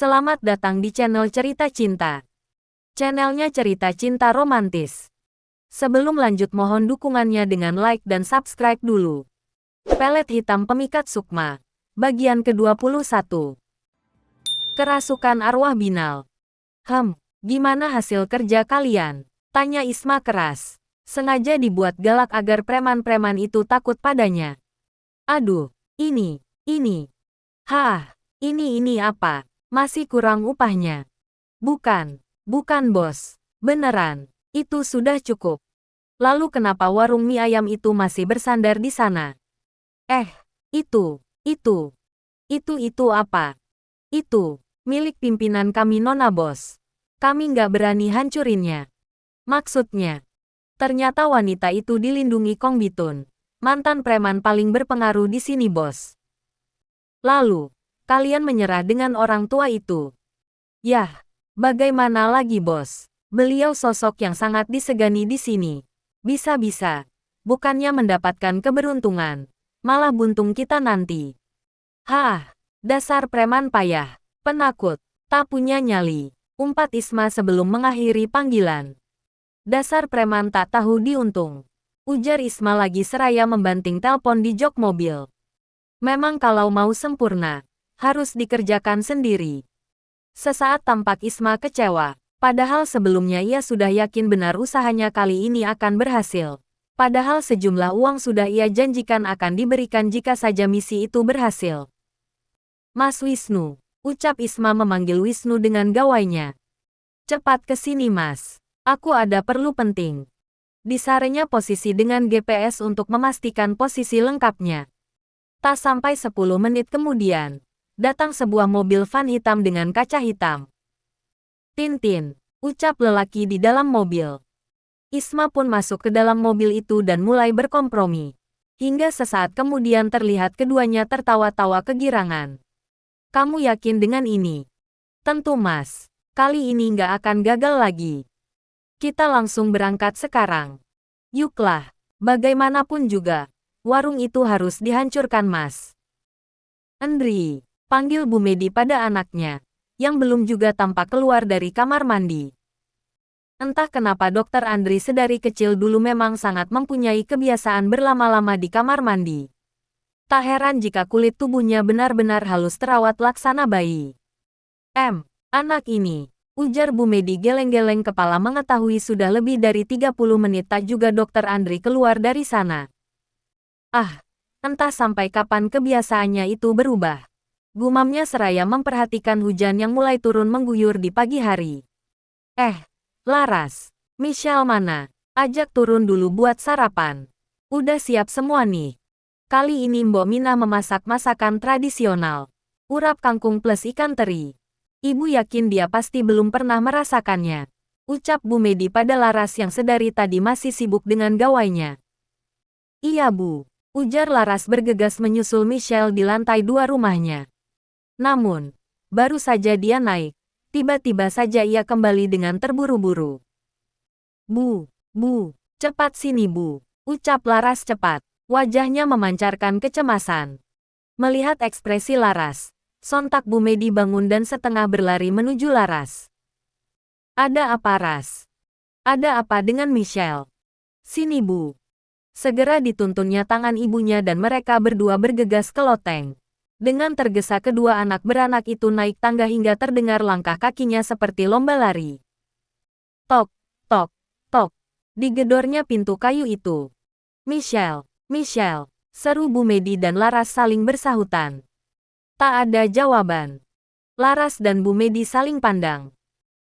Selamat datang di channel Cerita Cinta. Channelnya cerita cinta romantis. Sebelum lanjut mohon dukungannya dengan like dan subscribe dulu. Pelet hitam pemikat sukma. Bagian ke-21. Kerasukan arwah binal. Gimana hasil kerja kalian? Tanya Isma keras. Sengaja dibuat galak agar preman-preman itu takut padanya. Aduh, ini apa? Masih kurang upahnya. Bukan bos. Beneran, itu sudah cukup. Lalu kenapa warung mie ayam itu masih bersandar di sana? Itu apa? Itu, milik pimpinan kami Nona Bos. Kami nggak berani hancurinnya. Maksudnya, ternyata wanita itu dilindungi Kong Bitun, mantan preman paling berpengaruh di sini bos. Lalu, kalian menyerah dengan orang tua itu. Yah, bagaimana lagi bos? Beliau sosok yang sangat disegani di sini. Bisa-bisa, bukannya mendapatkan keberuntungan, malah buntung kita nanti. Dasar preman payah, penakut, tak punya nyali, umpat Isma sebelum mengakhiri panggilan. Dasar preman tak tahu diuntung, ujar Isma lagi seraya membanting telepon di jok mobil. Memang kalau mau sempurna, harus dikerjakan sendiri. Sesaat tampak Isma kecewa, padahal sebelumnya ia sudah yakin benar usahanya kali ini akan berhasil. Padahal sejumlah uang sudah ia janjikan akan diberikan jika saja misi itu berhasil. Mas Wisnu, ucap Isma memanggil Wisnu dengan gawainya. Cepat ke sini mas, aku ada perlu penting. Disarenya posisi dengan GPS untuk memastikan posisi lengkapnya. Tak sampai 10 menit kemudian, datang sebuah mobil van hitam dengan kaca hitam. Tintin, ucap lelaki di dalam mobil. Isma pun masuk ke dalam mobil itu dan mulai berkompromi. Hingga sesaat kemudian terlihat keduanya tertawa-tawa kegirangan. Kamu yakin dengan ini? Tentu mas, kali ini nggak akan gagal lagi. Kita langsung berangkat sekarang. Yuklah, bagaimanapun juga, warung itu harus dihancurkan mas. Andri, panggil Bu Medi pada anaknya, yang belum juga tampak keluar dari kamar mandi. Entah kenapa Dokter Andri sedari kecil dulu memang sangat mempunyai kebiasaan berlama-lama di kamar mandi. Tak heran jika kulit tubuhnya benar-benar halus terawat laksana bayi. Anak ini, ujar Bu Medi geleng-geleng kepala mengetahui sudah lebih dari 30 menit tak juga Dokter Andri keluar dari sana. Entah sampai kapan kebiasaannya itu berubah. Gumamnya seraya memperhatikan hujan yang mulai turun mengguyur di pagi hari. Laras, Michelle mana? Ajak turun dulu buat sarapan. Udah siap semua nih. Kali ini Mbok Mina memasak masakan tradisional. Urap kangkung plus ikan teri. Ibu yakin dia pasti belum pernah merasakannya. Ucap Bu Medi pada Laras yang sedari tadi masih sibuk dengan gawainya. Iya Bu, ujar Laras bergegas menyusul Michelle di lantai 2 rumahnya. Namun, baru saja dia naik, tiba-tiba saja ia kembali dengan terburu-buru. Bu, cepat sini Bu, ucap Laras cepat, wajahnya memancarkan kecemasan. Melihat ekspresi Laras, sontak Bu Medi bangun dan setengah berlari menuju Laras. Ada apa Ras? Ada apa dengan Michelle? Sini Bu. Segera dituntunnya tangan ibunya dan mereka berdua bergegas ke loteng. Dengan tergesa kedua anak beranak itu naik tangga hingga terdengar langkah kakinya seperti lomba lari. Tok, tok, tok. Digedornya pintu kayu itu. Michelle, seru Bu Medi dan Laras saling bersahutan. Tak ada jawaban. Laras dan Bu Medi saling pandang.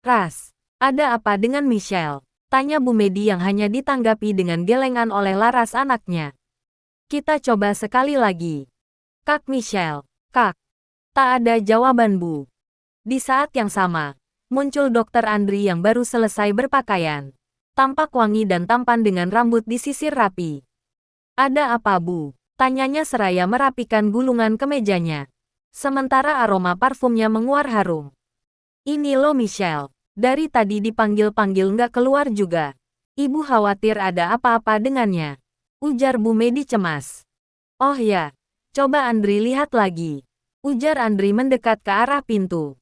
Ras, ada apa dengan Michelle? Tanya Bu Medi yang hanya ditanggapi dengan gelengan oleh Laras anaknya. Kita coba sekali lagi. Kak Michelle, Kak. Tak ada jawaban Bu. Di saat yang sama, muncul Dokter Andri yang baru selesai berpakaian. Tampak wangi dan tampan dengan rambut disisir rapi. Ada apa Bu? Tanyanya seraya merapikan gulungan kemejanya. Sementara aroma parfumnya menguar harum. Ini lo Michelle, dari tadi dipanggil-panggil nggak keluar juga. Ibu khawatir ada apa-apa dengannya. Ujar Bu Medi cemas. Oh ya. Coba Andri lihat lagi. Ujar Andri mendekat ke arah pintu.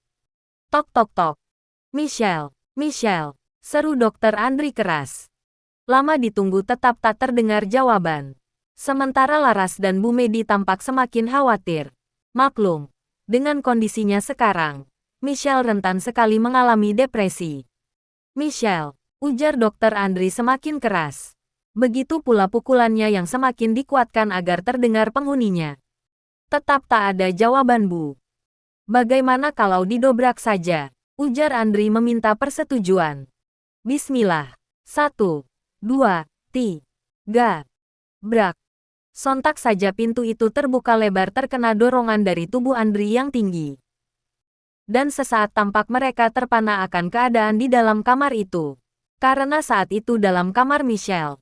Tok tok tok. Michelle, Michelle, seru Dokter Andri keras. Lama ditunggu tetap tak terdengar jawaban. Sementara Laras dan Bu Medi tampak semakin khawatir. Maklum, dengan kondisinya sekarang, Michelle rentan sekali mengalami depresi. Michelle, ujar Dokter Andri semakin keras. Begitu pula pukulannya yang semakin dikuatkan agar terdengar penghuninya. Tetap tak ada jawaban Bu. Bagaimana kalau didobrak saja? Ujar Andri meminta persetujuan. Bismillah. 1, 2, 3. Brak. Sontak saja pintu itu terbuka lebar terkena dorongan dari tubuh Andri yang tinggi. Dan sesaat tampak mereka terpana akan keadaan di dalam kamar itu. Karena saat itu dalam kamar Michelle,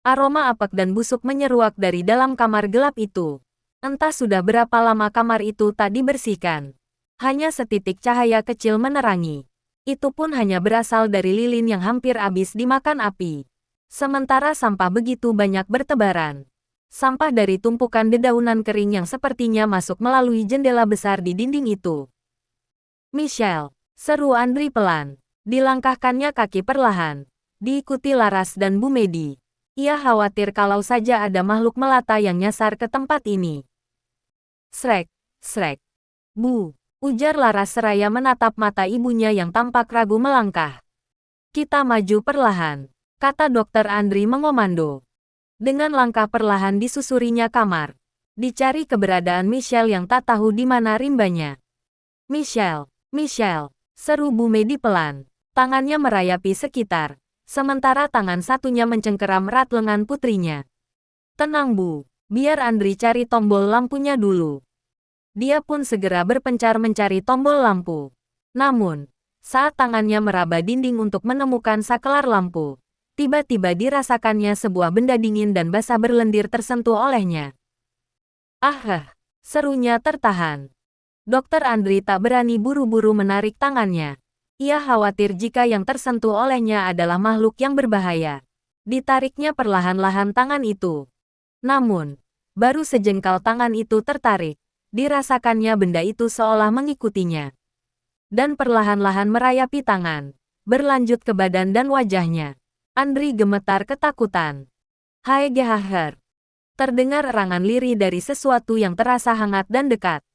aroma apek dan busuk menyeruak dari dalam kamar gelap itu. Entah sudah berapa lama kamar itu tak dibersihkan. Hanya setitik cahaya kecil menerangi. Itu pun hanya berasal dari lilin yang hampir habis dimakan api. Sementara sampah begitu banyak bertebaran. Sampah dari tumpukan dedaunan kering yang sepertinya masuk melalui jendela besar di dinding itu. Michelle, seru Andri pelan. Dilangkahkannya kaki perlahan. Diikuti Laras dan Bu Medi. Ia khawatir kalau saja ada makhluk melata yang nyasar ke tempat ini. Srek, srek. Bu, ujar Laras seraya menatap mata ibunya yang tampak ragu melangkah. Kita maju perlahan, kata Dokter Andri mengomando. Dengan langkah perlahan disusurinya kamar. Dicari keberadaan Michelle yang tak tahu di mana rimbanya. Michelle, Michelle, seru Bu Medi pelan. Tangannya merayapi sekitar. Sementara tangan satunya mencengkeram erat lengan putrinya. Tenang Bu, biar Andri cari tombol lampunya dulu. Dia pun segera berpencar mencari tombol lampu. Namun, saat tangannya meraba dinding untuk menemukan sakelar lampu, tiba-tiba dirasakannya sebuah benda dingin dan basah berlendir tersentuh olehnya. Serunya tertahan. Dokter Andri tak berani buru-buru menarik tangannya. Ia khawatir jika yang tersentuh olehnya adalah makhluk yang berbahaya. Ditariknya perlahan-lahan tangan itu. Namun, baru sejengkal tangan itu tertarik, dirasakannya benda itu seolah mengikutinya. Dan perlahan-lahan merayapi tangan, berlanjut ke badan dan wajahnya. Andri gemetar ketakutan. Haegehaher. Terdengar erangan lirih dari sesuatu yang terasa hangat dan dekat.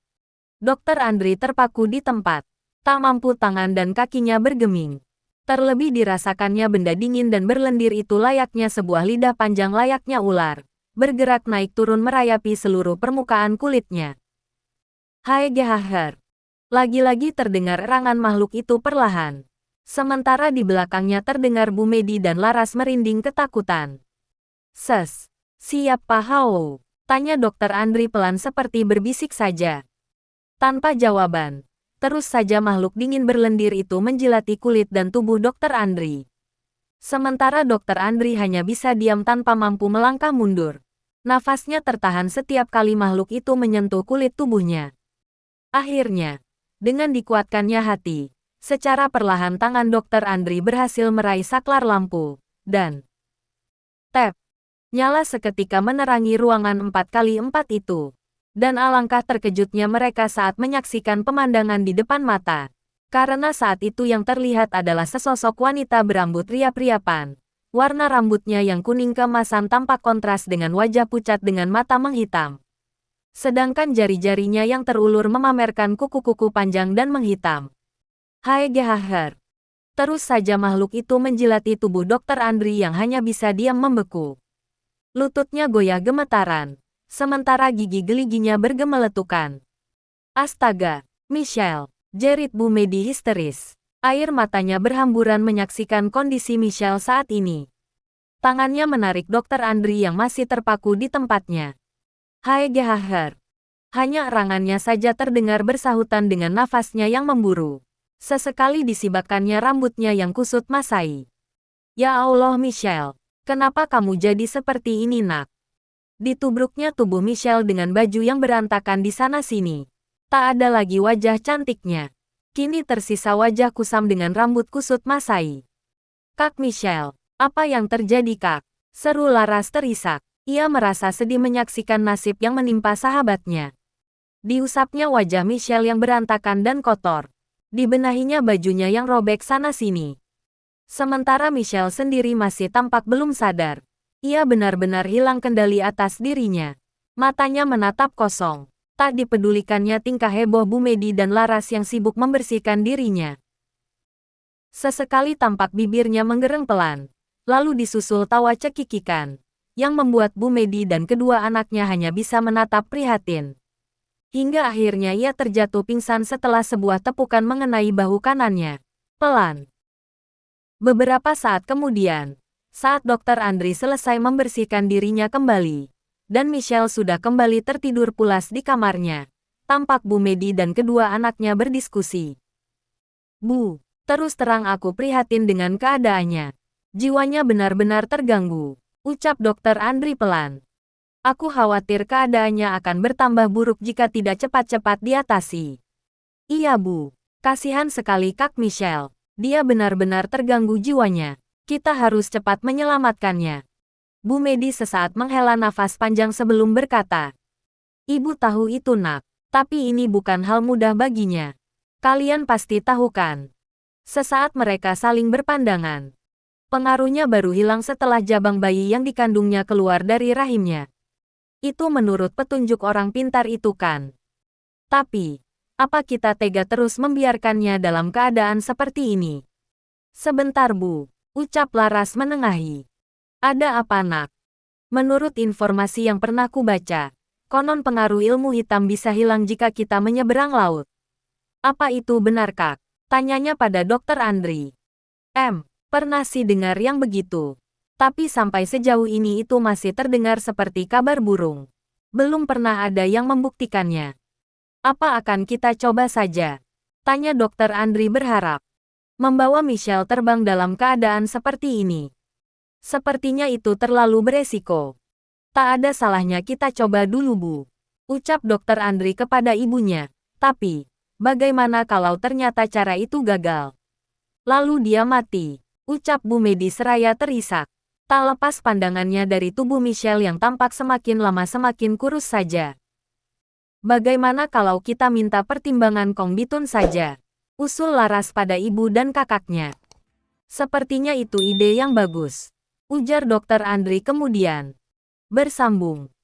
Dokter Andri terpaku di tempat. Tak mampu tangan dan kakinya bergeming. Terlebih dirasakannya benda dingin dan berlendir itu layaknya sebuah lidah panjang layaknya ular. Bergerak naik turun merayapi seluruh permukaan kulitnya. Haegehaher. Lagi-lagi terdengar erangan makhluk itu perlahan. Sementara di belakangnya terdengar Bu Medi dan Laras merinding ketakutan. Siapa Hao? Tanya Dokter Andri pelan seperti berbisik saja. Tanpa jawaban. Terus saja makhluk dingin berlendir itu menjilati kulit dan tubuh Dokter Andri. Sementara Dokter Andri hanya bisa diam tanpa mampu melangkah mundur. Nafasnya tertahan setiap kali makhluk itu menyentuh kulit tubuhnya. Akhirnya, dengan dikuatkannya hati, secara perlahan tangan Dokter Andri berhasil meraih saklar lampu, dan tap, nyala seketika menerangi ruangan 4x4 itu. Dan alangkah terkejutnya mereka saat menyaksikan pemandangan di depan mata. Karena saat itu yang terlihat adalah sesosok wanita berambut riap-riapan. Warna rambutnya yang kuning keemasan tampak kontras dengan wajah pucat dengan mata menghitam. Sedangkan jari-jarinya yang terulur memamerkan kuku-kuku panjang dan menghitam. Haegehaher. Terus saja makhluk itu menjilati tubuh Dokter Andri yang hanya bisa diam membeku. Lututnya goyah gemetaran. Sementara gigi geliginya bergemeletukan. Astaga, Michelle, jerit Bu Medi histeris. Air matanya berhamburan menyaksikan kondisi Michelle saat ini. Tangannya menarik Dokter Andri yang masih terpaku di tempatnya. Haegehaher. Hanya erangannya saja terdengar bersahutan dengan nafasnya yang memburu. Sesekali disibakannya rambutnya yang kusut masai. Ya Allah Michelle, kenapa kamu jadi seperti ini nak? Ditubruknya tubuh Michelle dengan baju yang berantakan di sana-sini. Tak ada lagi wajah cantiknya. Kini tersisa wajah kusam dengan rambut kusut masai. Kak Michelle, apa yang terjadi Kak? Seru Laras terisak. Ia merasa sedih menyaksikan nasib yang menimpa sahabatnya. Diusapnya wajah Michelle yang berantakan dan kotor. Dibenahinya bajunya yang robek sana-sini. Sementara Michelle sendiri masih tampak belum sadar. Ia benar-benar hilang kendali atas dirinya. Matanya menatap kosong. Tak dipedulikannya tingkah heboh Bu Medi dan Laras yang sibuk membersihkan dirinya. Sesekali tampak bibirnya menggereng pelan. Lalu disusul tawa cekikikan. Yang membuat Bu Medi dan kedua anaknya hanya bisa menatap prihatin. Hingga akhirnya ia terjatuh pingsan setelah sebuah tepukan mengenai bahu kanannya. Pelan. Beberapa saat kemudian, saat Dr. Andri selesai membersihkan dirinya kembali, dan Michelle sudah kembali tertidur pulas di kamarnya, tampak Bu Medi dan kedua anaknya berdiskusi. Bu, terus terang aku prihatin dengan keadaannya. Jiwanya benar-benar terganggu, ucap Dr. Andri pelan. Aku khawatir keadaannya akan bertambah buruk jika tidak cepat-cepat diatasi. Iya Bu, kasihan sekali Kak Michelle. Dia benar-benar terganggu jiwanya. Kita harus cepat menyelamatkannya. Bu Medi sesaat menghela nafas panjang sebelum berkata. Ibu tahu itu nak, tapi ini bukan hal mudah baginya. Kalian pasti tahu kan? Sesaat mereka saling berpandangan. Pengaruhnya baru hilang setelah jabang bayi yang dikandungnya keluar dari rahimnya. Itu menurut petunjuk orang pintar itu kan. Tapi, apa kita tega terus membiarkannya dalam keadaan seperti ini? Sebentar Bu, ucap Laras menengahi. Ada apa nak? Menurut informasi yang pernah ku baca, konon pengaruh ilmu hitam bisa hilang jika kita menyeberang laut. Apa itu benar Kak? Tanyanya pada Dr. Andri. Pernah sih dengar yang begitu. Tapi sampai sejauh ini itu masih terdengar seperti kabar burung. Belum pernah ada yang membuktikannya. Apa akan kita coba saja? Tanya Dr. Andri berharap. Membawa Michelle terbang dalam keadaan seperti ini. Sepertinya itu terlalu beresiko. Tak ada salahnya kita coba dulu Bu. Ucap Dr. Andri kepada ibunya. Tapi, bagaimana kalau ternyata cara itu gagal? Lalu dia mati. Ucap Bu Medi seraya terisak. Tak lepas pandangannya dari tubuh Michelle yang tampak semakin lama semakin kurus saja. Bagaimana kalau kita minta pertimbangan Kong Bitun saja? Usul Laras pada ibu dan kakaknya. Sepertinya itu ide yang bagus. Ujar Dr. Andri kemudian. Bersambung.